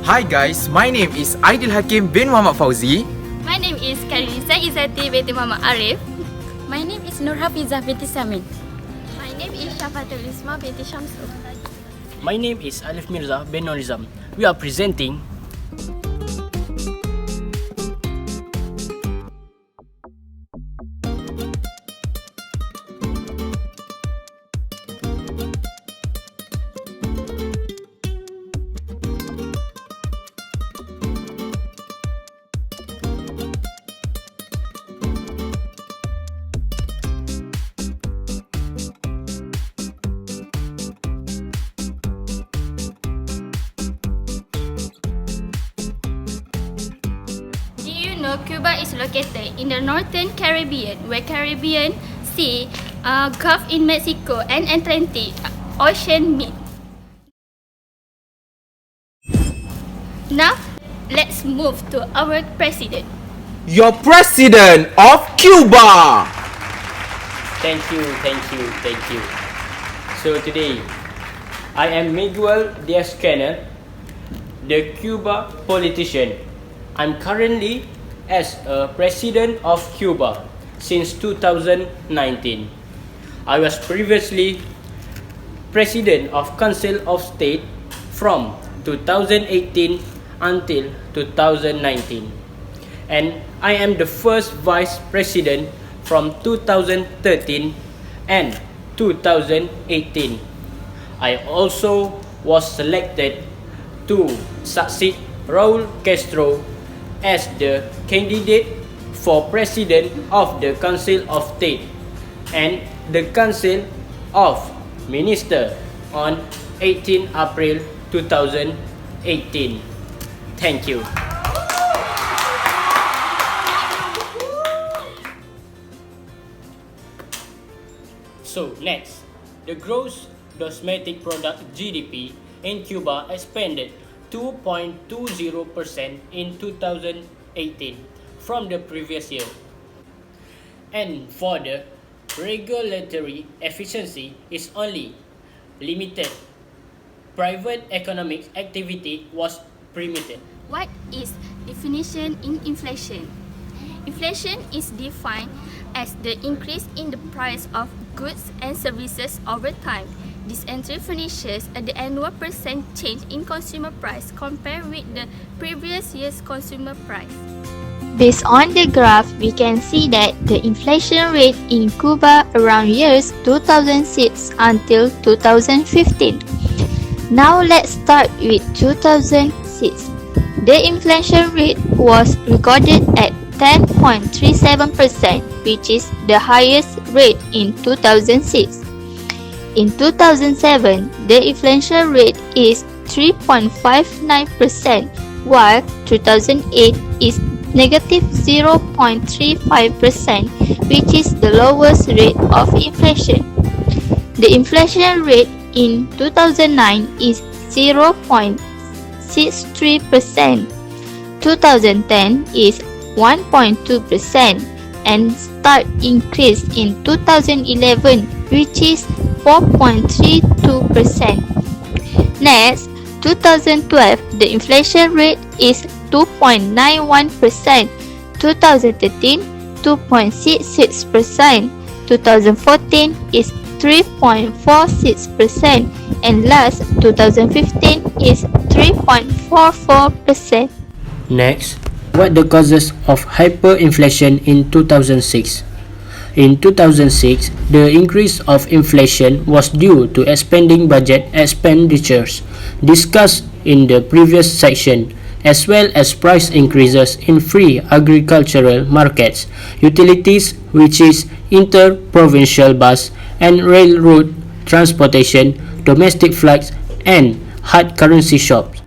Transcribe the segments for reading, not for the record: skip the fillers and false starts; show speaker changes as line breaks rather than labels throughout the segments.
Hi guys, my name is Aidel Hakim bin Muhammad Fauzi.
My name is Khairunnisa Izzati Binti Muhammad Arif.
My name is Hafizah Binti Samin.
My name is Syafaatul Binti Shamsor.
My name is Aleef Mirza bin Norizam. We are presenting
Cuba is located in the northern Caribbean, where Caribbean Sea, Gulf in Mexico, and Atlantic Ocean meet. Now, let's move to our president.
Your president of Cuba.
Thank you. So today, I am Miguel Diaz-Canel, the Cuba politician. I'm currently as a president of Cuba since 2019. I was previously president of Council of State from 2018 until 2019. And I am the first vice president from 2013 and 2018. I also was selected to succeed Raul Castro as the candidate for President of the Council of State and the Council of Ministers on 18 April 2018. Thank you. So next, the gross domestic product GDP in Cuba expanded 2.20% in 2018 from the previous year. And for the regulatory efficiency is only limited. Private economic activity was permitted.
What is definition in inflation? Inflation is defined as the increase in the price of goods and services over time. This entry furnishes the annual percent change in consumer price compared with the previous year's consumer price.
Based on the graph, we can see that the inflation rate in Cuba around years 2006 until 2015. Now let's start with 2006. The inflation rate was recorded at 10.37%, which is the highest rate in 2006. In 2007, the inflation rate is 3.59%, while 2008 is negative 0.35%, which is the lowest rate of inflation. The inflation rate in 2009 is 0.63%, 2010 is 1.2%, and start increase in 2011, which is 4.32%. Next, 2012, the inflation rate is 2.91%, 2013, 2.66%, 2014 is 3.46%, and last, 2015 is 3.44%.
Next, what the causes of hyperinflation in 2006? In 2006, the increase of inflation was due to expanding budget expenditures discussed in the previous section, as well as price increases in free agricultural markets, utilities, which is inter-provincial bus and railroad transportation, domestic flights, and hard currency shops.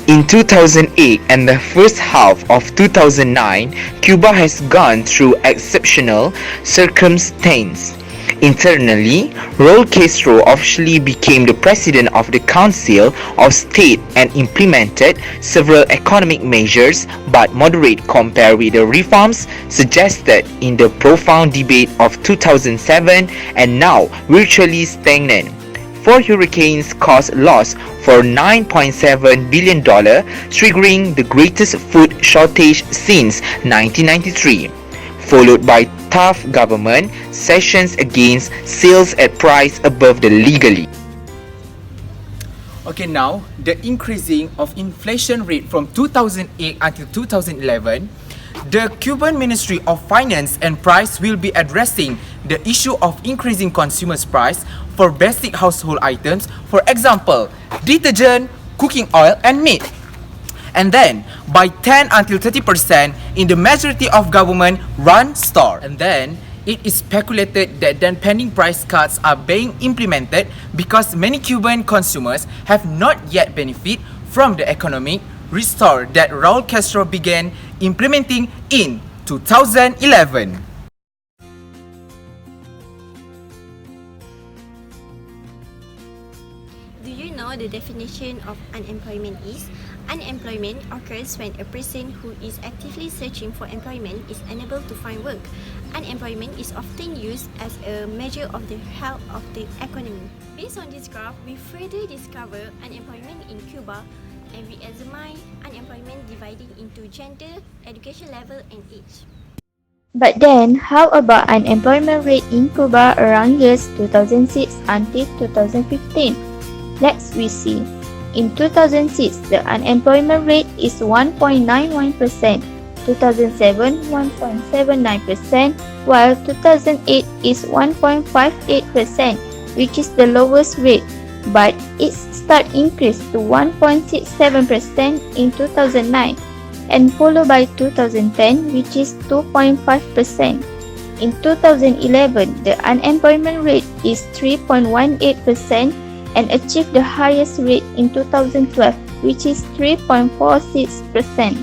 In 2008 and the first half of 2009, Cuba has gone through exceptional circumstances. Internally, Raul Castro officially became the president of the Council of State and implemented several economic measures, but moderate compared with the reforms suggested in the profound debate of 2007 and now virtually stagnant. 4 hurricanes caused loss for $9.7 billion, triggering the greatest food shortage since 1993, followed by tough government sessions against sales at price above the legally.
Okay, now the increasing of inflation rate from 2008 until 2011, the Cuban Ministry of Finance and Price will be addressing the issue of increasing consumers' price for basic household items, for example, detergent, cooking oil, and meat. And then by 10 until 30% in the majority of government-run stores. And then it is speculated that then pending price cuts are being implemented because many Cuban consumers have not yet benefited from the economic restore that Raul Castro began implementing in 2011.
Do you know the definition of unemployment is? Unemployment occurs when a person who is actively searching for employment is unable to find work. Unemployment is often used as a measure of the health of the economy. Based on this graph, we further discover unemployment in Cuba, and we examine unemployment dividing into gender, education level, and age.
But then, how about unemployment rate in Cuba around years 2006 until 2015? Let's we see. In 2006, the unemployment rate is 1.91%, 2007 1.79%, while 2008 is 1.58%, which is the lowest rate, but it start increase to 1.67% in 2009 and followed by 2010, which is 2.5%. In 2011, the unemployment rate is 3.18% and achieved the highest rate in 2012, which is 3.46%.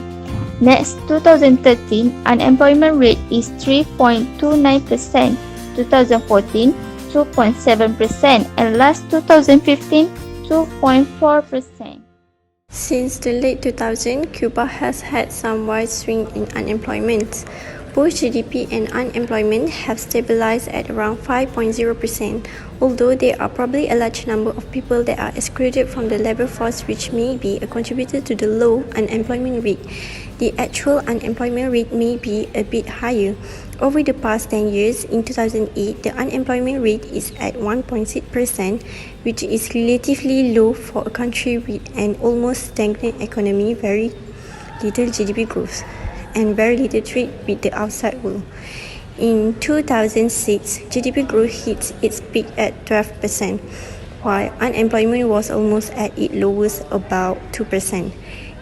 Next, 2013, unemployment rate is 3.29%, 2014, 2.7%, and last 2015, 2.4%.
Since the late 2000s, Cuba has had some wide swing in unemployment. Both GDP and unemployment have stabilized at around 5.0%, although there are probably a large number of people that are excluded from the labor force, which may be a contributor to the low unemployment rate. The actual unemployment rate may be a bit higher. Over the past 10 years, in 2008, the unemployment rate is at 1.6%, which is relatively low for a country with an almost stagnant economy, very little GDP growth, and very little trade with the outside world. In 2006, GDP growth hit its peak at 12%, while unemployment was almost at its lowest, about 2%.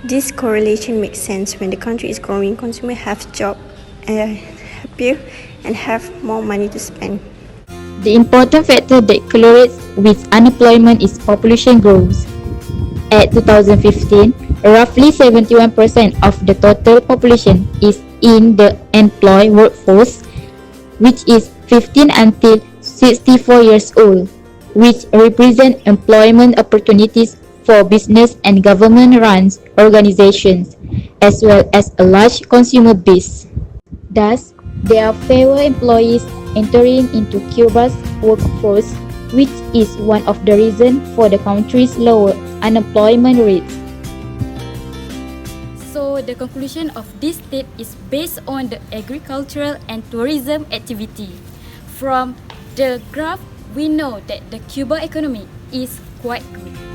This correlation makes sense. When the country is growing, consumers have jobs, happier, and have more money to spend.
The important factor that correlates with unemployment is population growth. At 2015, roughly 71% of the total population is in the employed workforce, which is 15 until 64 years old, which represent employment opportunities for business and government-run organizations, as well as a large consumer base. Thus, there are fewer employees entering into Cuba's workforce, which is one of the reasons for the country's lower unemployment rates.
So the conclusion of this state is based on the agricultural and tourism activity. From the graph, we know that the Cuba economy is quite good.